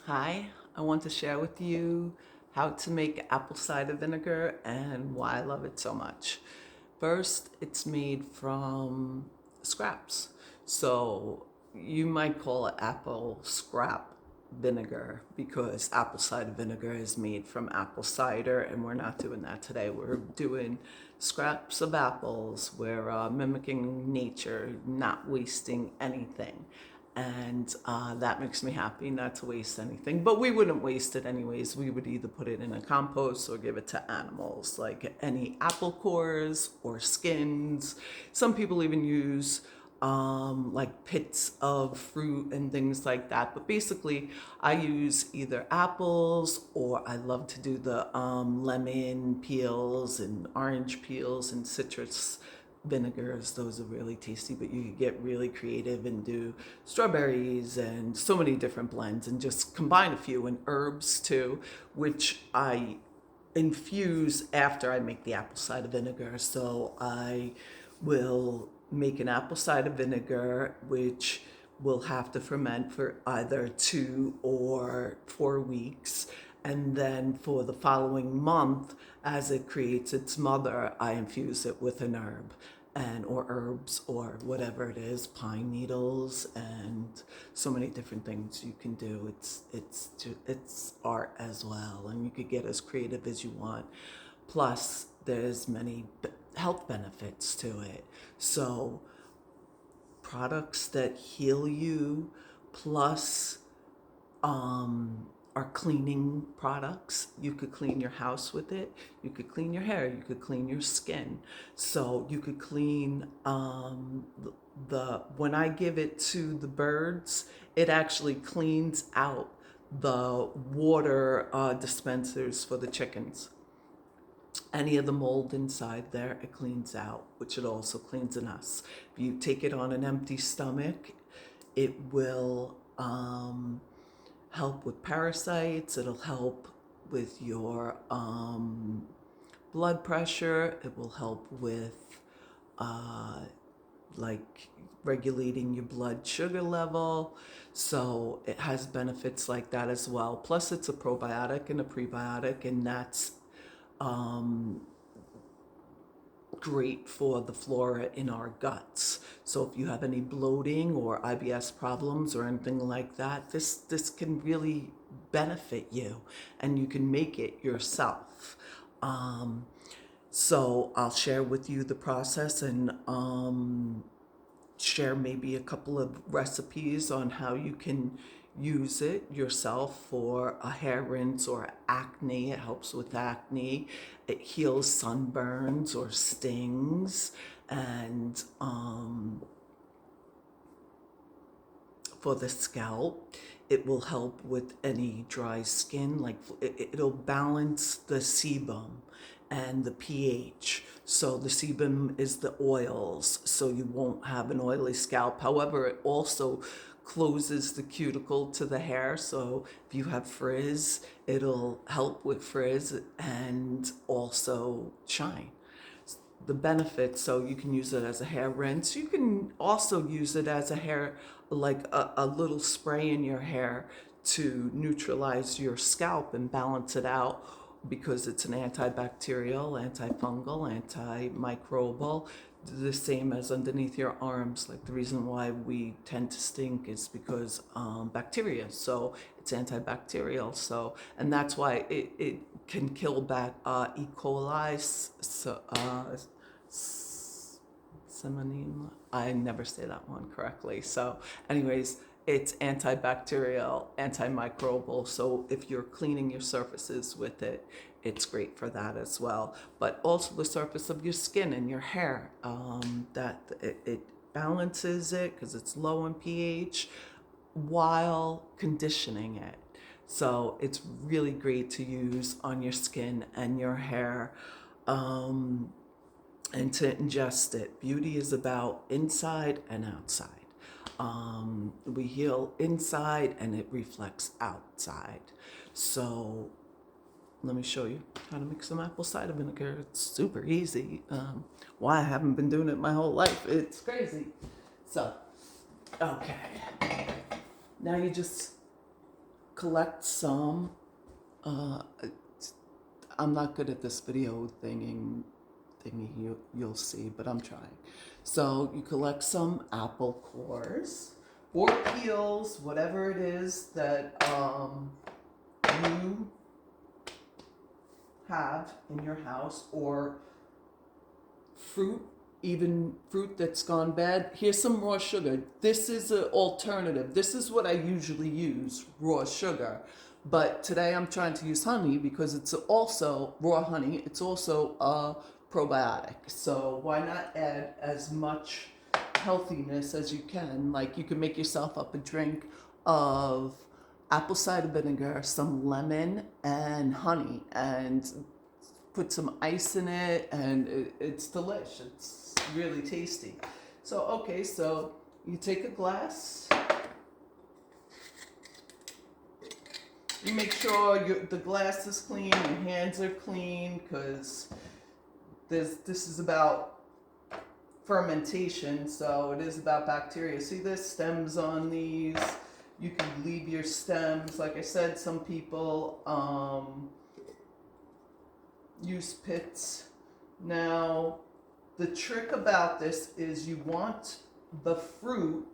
Hi, I want to share with you how to make apple cider vinegar and why I love it so much. First, it's made from scraps. So you might call it apple scrap vinegar because apple cider vinegar is made from apple cider, and we're not doing that today. We're doing scraps of apples. We're mimicking nature, not wasting anything. And that makes me happy not to waste anything. But we wouldn't waste it anyways. We would either put it in a compost or give it to animals, like any apple cores or skins. Some people even use like pits of fruit and things like that. But basically, I use either apples or I love to do the lemon peels and orange peels and citrus vinegars. Those are really tasty, but you could get really creative and do strawberries and so many different blends and just combine a few, and herbs too, which I infuse after I make the apple cider vinegar. So I will make an apple cider vinegar, which will have to ferment for either 2 or 4 weeks. And then for the following month, as it creates its mother, I infuse it with an herb and or herbs or whatever it is, pine needles and so many different things you can do. It's art as well, and you could get as creative as you want. Plus, there's many health benefits to it. So products that heal you, plus are cleaning products. You could clean your house with it. You could clean your hair. You could clean your skin. So you could clean the when I give it to the birds, it actually cleans out the water dispensers for the chickens. Any of the mold inside there, it cleans out, which it also cleans in us. If you take it on an empty stomach, it will help with parasites. It'll help with your blood pressure. It will help with uh, like regulating your blood sugar level. So it has benefits like that as well. Plus, it's a probiotic and a prebiotic, and that's great for the flora in our guts. So if you have any bloating or IBS problems or anything like that, this can really benefit you, and you can make it yourself. So I'll share with you the process and share maybe a couple of recipes on how you can use it yourself for a hair rinse or acne. It helps with acne. It heals sunburns or stings. And for the scalp, it will help with any dry skin. Like it'll balance the sebum and the pH. So the sebum is the oils, so you won't have an oily scalp. However, it also closes the cuticle to the hair. So if you have frizz, it'll help with frizz and also shine. The benefits, so you can use it as a hair rinse. You can also use it as a hair, like a little spray in your hair to neutralize your scalp and balance it out, because it's an antibacterial, antifungal, antimicrobial, the same as underneath your arms. Like the reason why we tend to stink is because bacteria. So it's antibacterial. So, and that's why it can kill back E. coli. So, Semonine. I never say that one correctly. So, anyways, it's antibacterial, antimicrobial. So, if you're cleaning your surfaces with it, it's great for that as well. But also the surface of your skin and your hair, it balances it because it's low in pH while conditioning it. So, it's really great to use on your skin and your hair. And to ingest it. Beauty is about inside and outside. We heal inside and it reflects outside. So let me show you how to make some apple cider vinegar. It's super easy. Why I haven't been doing it my whole life. It's crazy. So, okay. Now you just collect some. Uh, I'm not good at this video thingy you'll see, but I'm trying. So you collect some apple cores or peels, whatever it is that you have in your house, or fruit, even fruit that's gone bad. Here's some raw sugar. This is an alternative. This is what I usually use, raw sugar. But today I'm trying to use honey because it's also raw honey. It's also a probiotic. So why not add as much healthiness as you can? Like you can make yourself up a drink of apple cider vinegar, some lemon, and honey, and put some ice in it, and it's delish. It's really tasty. So, okay, so you take a glass. You make sure the glass is clean, your hands are clean, because this is about fermentation, so it is about bacteria. See this? Stems on these. You can leave your stems. Like I said, some people use pits. Now, the trick about this is you want the fruit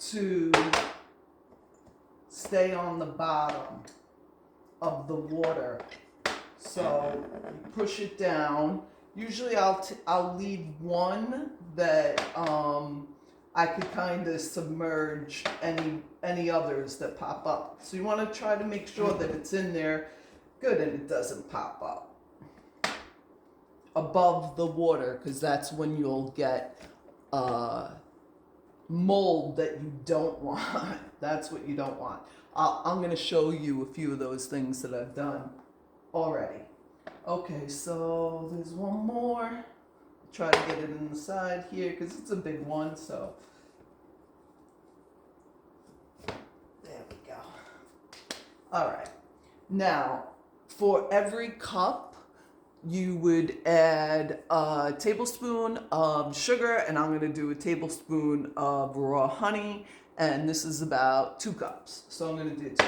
to stay on the bottom of the water. So you push it down. Usually I'll leave one that I could kind of submerge any others that pop up. So you want to try to make sure that it's in there good and it doesn't pop up above the water, because that's when you'll get mold that you don't want. That's what you don't want. I'm going to show you a few of those things that I've done already. Okay, so there's one more. Try to get it in the side here because it's a big one. So there we go. All right. Now, for every cup, you would add a tablespoon of sugar, and I'm going to do a tablespoon of raw honey, and this is about 2 cups. So I'm going to do 2.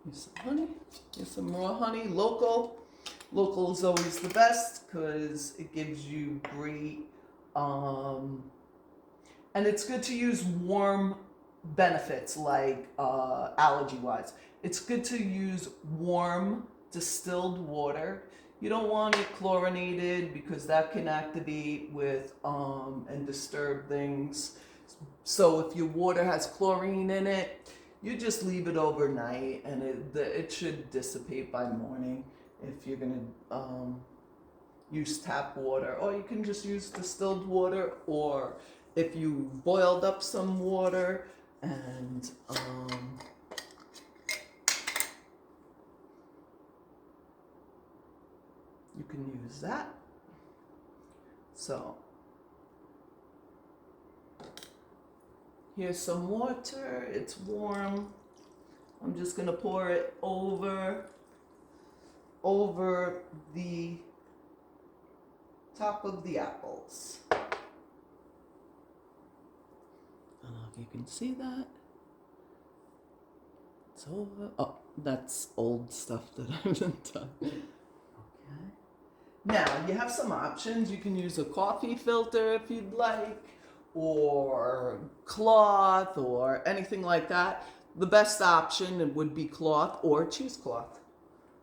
Here's some honey. Here's some raw honey, local. Local is always the best because it gives you great, and it's good to use warm benefits like allergy-wise. It's good to use warm distilled water. You don't want it chlorinated because that can activate with and disturb things. So if your water has chlorine in it, you just leave it overnight and it should dissipate by morning. If you're gonna use tap water, or you can just use distilled water, or if you boiled up some water and you can use that. So here's some water. It's warm. I'm just gonna pour it over the top of the apples. I don't know if you can see that. It's over. Oh, that's old stuff that I haven't done. Okay. Now, you have some options. You can use a coffee filter if you'd like, or cloth, or anything like that. The best option would be cloth or cheesecloth,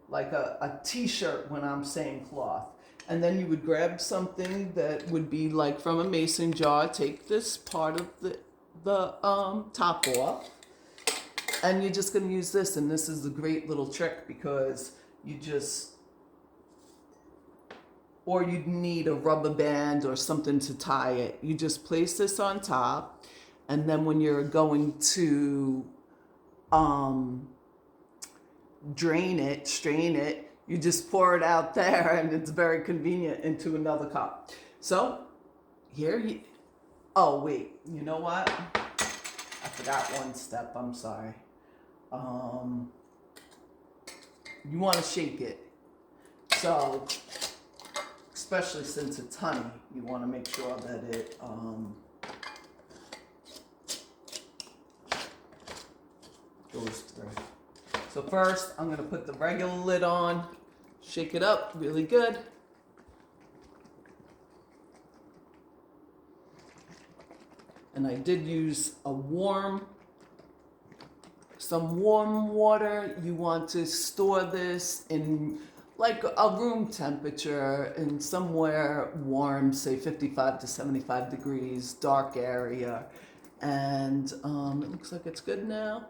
like a t-shirt when I'm saying cloth. And then you would grab something that would be like from a mason jar, take this part of the top off, and you're just going to use this. And this is a great little trick because or you'd need a rubber band or something to tie it. You just place this on top, and then when you're going to strain it, you just pour it out there, and it's very convenient into another cup. So here, oh wait, you know what? I forgot one step, I'm sorry. You want to shake it. So, especially since it's honey, you want to make sure that it goes goes through. So first, I'm going to put the regular lid on, shake it up really good. And I did use some warm water. You want to store this in like a room temperature in somewhere warm, say 55 to 75 degrees, dark area. And it looks like it's good now.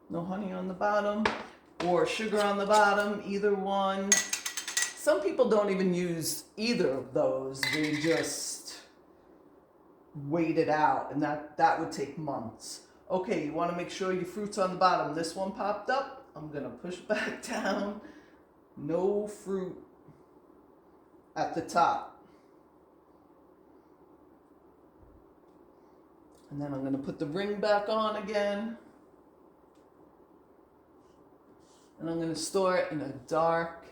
No honey on the bottom or sugar on the bottom, either one. Some people don't even use either of those. They just wait it out, and that would take months. Okay, you want to make sure your fruit's on the bottom. This one popped up. I'm going to push back down. No fruit at the top. And then I'm going to put the ring back on again. And I'm going to store it in a dark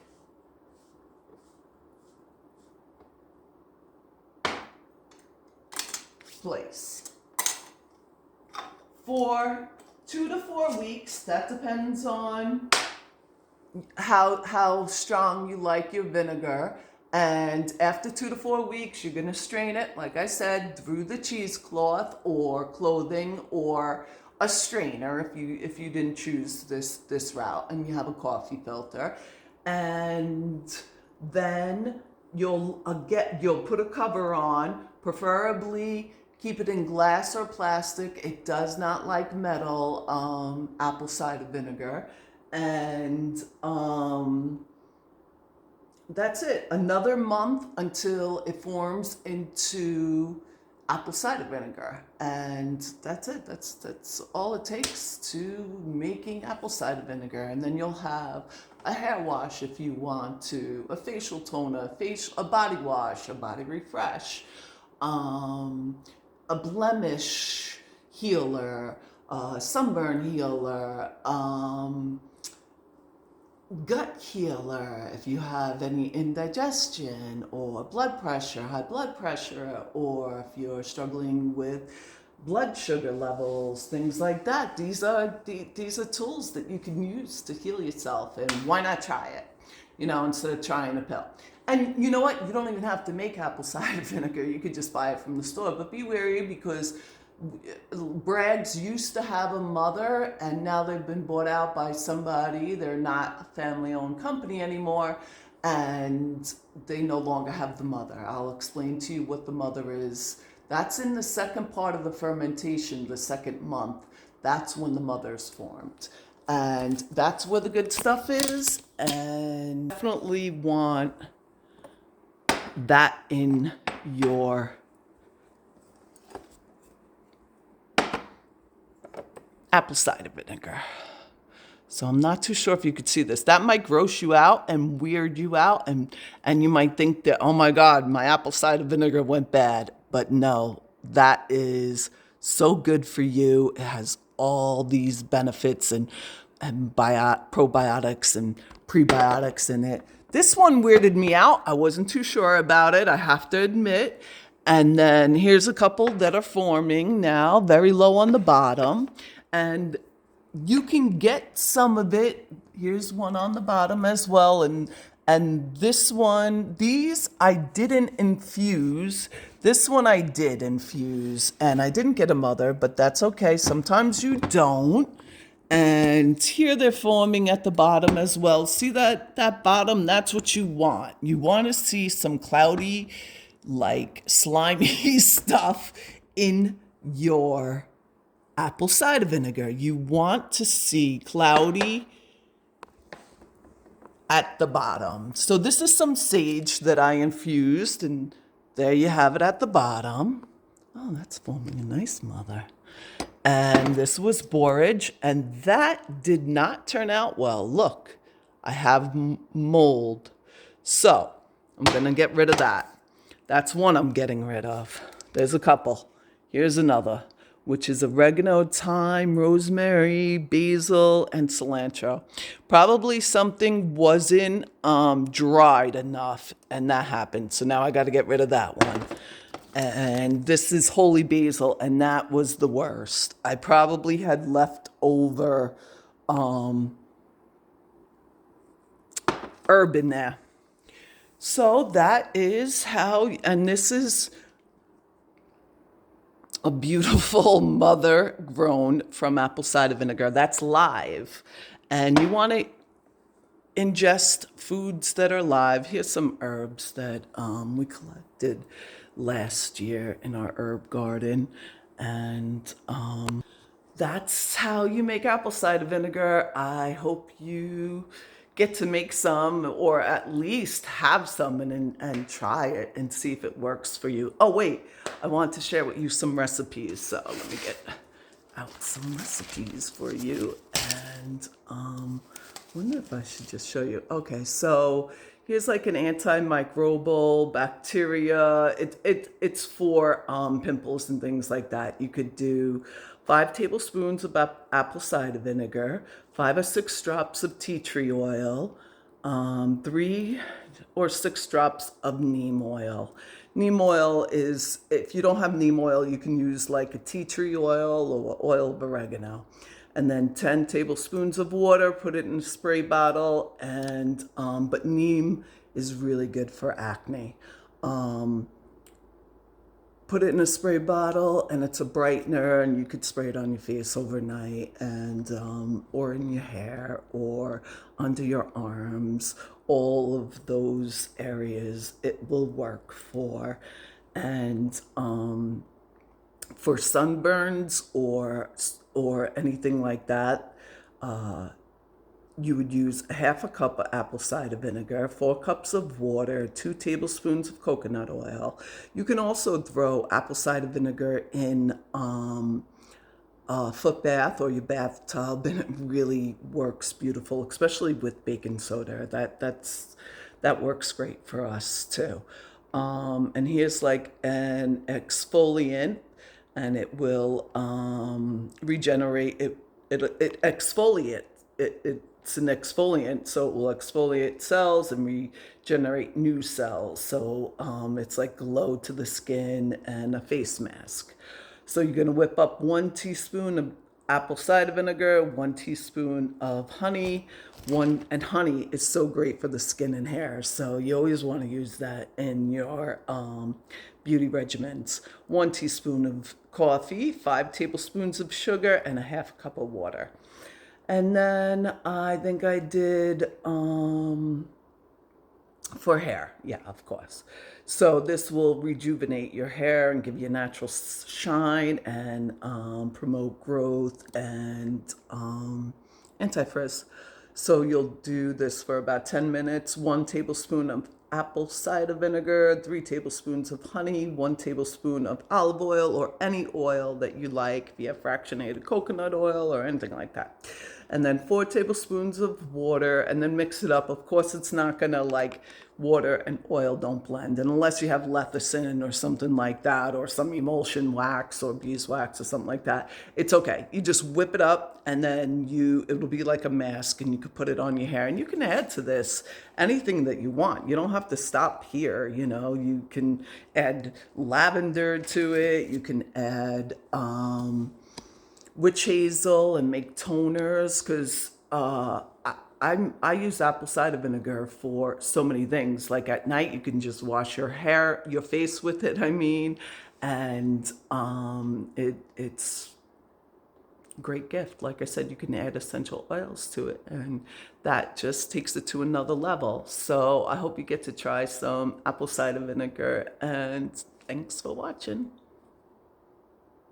place for 2 to 4 weeks. That depends on how strong you like your vinegar. And after 2 to 4 weeks, you're going to strain it, like I said, through the cheesecloth or clothing or a strainer if you didn't choose this route and you have a coffee filter. And then you'll put a cover on, preferably keep it in glass or plastic. It does not like metal, apple cider vinegar. And that's it. Another month until it forms into apple cider vinegar. And that's it. That's all it takes to making apple cider vinegar. And then you'll have a hair wash if you want to, a facial toner, a body wash, a body refresh, a blemish healer, sunburn healer, gut healer if you have any indigestion or blood pressure, high blood pressure, or if you're struggling with blood sugar levels, things like that. These are tools that you can use to heal yourself, and why not try it, instead of trying a pill. And you know what? You don't even have to make apple cider vinegar. You could just buy it from the store, but be wary because Bragg's used to have a mother, and now they've been bought out by somebody. They're not a family-owned company anymore, and they no longer have the mother. I'll explain to you what the mother is. That's in the second part of the fermentation, the second month. That's when the mother's formed. And that's where the good stuff is. And definitely want that in your apple cider vinegar. So I'm not too sure if you could see this. That might gross you out and weird you out, and you might think that, oh my God, my apple cider vinegar went bad. But no, that is so good for you. It has all these benefits and probiotics and prebiotics in it. This one weirded me out. I wasn't too sure about it, I have to admit. And then here's a couple that are forming now, very low on the bottom. And you can get some of it. Here's one on the bottom as well. And this one, these I didn't infuse. This one I did infuse, and I didn't get a mother, but that's okay. Sometimes you don't. And here they're forming at the bottom as well. See that bottom? That's what you want. You want to see some cloudy, like slimy stuff in your apple cider vinegar. You want to see cloudy at the bottom. So this is some sage that I infused, and there you have it at the bottom. Oh, that's forming a nice mother. And this was borage, and that did not turn out well. Look, I have mold. So I'm going to get rid of that. That's one I'm getting rid of. There's a couple. Here's another, which is oregano, thyme, rosemary, basil, and cilantro. Probably something wasn't dried enough, and that happened. So now I got to get rid of that one. And this is holy basil, and that was the worst. I probably had leftover herb in there. So that is how, and this is a beautiful mother grown from apple cider vinegar. That's live. And you want to ingest foods that are live. Here's some herbs that we collected last year in our herb garden. And that's how you make apple cider vinegar. I hope you get to make some or at least have some and try it and see if it works for you. Oh, wait, I want to share with you some recipes. So let me get out some recipes for you. And wonder if I should just show you. Okay, so here's like an antimicrobial bacteria. It's for pimples and things like that. You could do 5 tablespoons of apple cider vinegar, 5 or 6 drops of tea tree oil, 3 or 6 drops of neem oil. Neem oil is, if you don't have neem oil, you can use like a tea tree oil or oil of oregano. And then 10 tablespoons of water, put it in a spray bottle, and but neem is really good for acne. Put it in a spray bottle, and it's a brightener, and you could spray it on your face overnight, and or in your hair, or under your arms. All of those areas it will work for, and for sunburns or anything like that, you would use half a cup of apple cider vinegar, 4 cups of water, 2 tablespoons of coconut oil. You can also throw apple cider vinegar in a foot bath or your bathtub, and it really works beautiful, especially with baking soda. That works great for us too. And here's like an exfoliant, and it will regenerate. It exfoliate. It's an exfoliant, so it will exfoliate cells and regenerate new cells. So it's like glow to the skin and a face mask. So you're going to whip up 1 teaspoon of apple cider vinegar, 1 teaspoon of honey, and honey is so great for the skin and hair. So you always want to use that in your beauty regimens. 1 teaspoon of coffee, 5 tablespoons of sugar, and a half cup of water. And then I think I did for hair, yeah, of course. So this will rejuvenate your hair and give you natural shine and promote growth and anti-frizz. So you'll do this for about 10 minutes, 1 tablespoon of apple cider vinegar, 3 tablespoons of honey, 1 tablespoon of olive oil or any oil that you like, if you have fractionated coconut oil or anything like that. And then 4 tablespoons of water, and then mix it up. Of course, it's not gonna like water and oil don't blend. And unless you have lecithin or something like that, or some emulsion wax or beeswax or something like that, it's okay. You just whip it up, and then it'll be like a mask, and you could put it on your hair. And you can add to this anything that you want. You don't have to stop here, you know. You can add lavender to it. You can add witch hazel and make toners, because I use apple cider vinegar for so many things. Like at night, you can just wash your hair, your face with it. I mean, and it's a great gift. Like I said, you can add essential oils to it, and that just takes it to another level. So I hope you get to try some apple cider vinegar, and thanks for watching.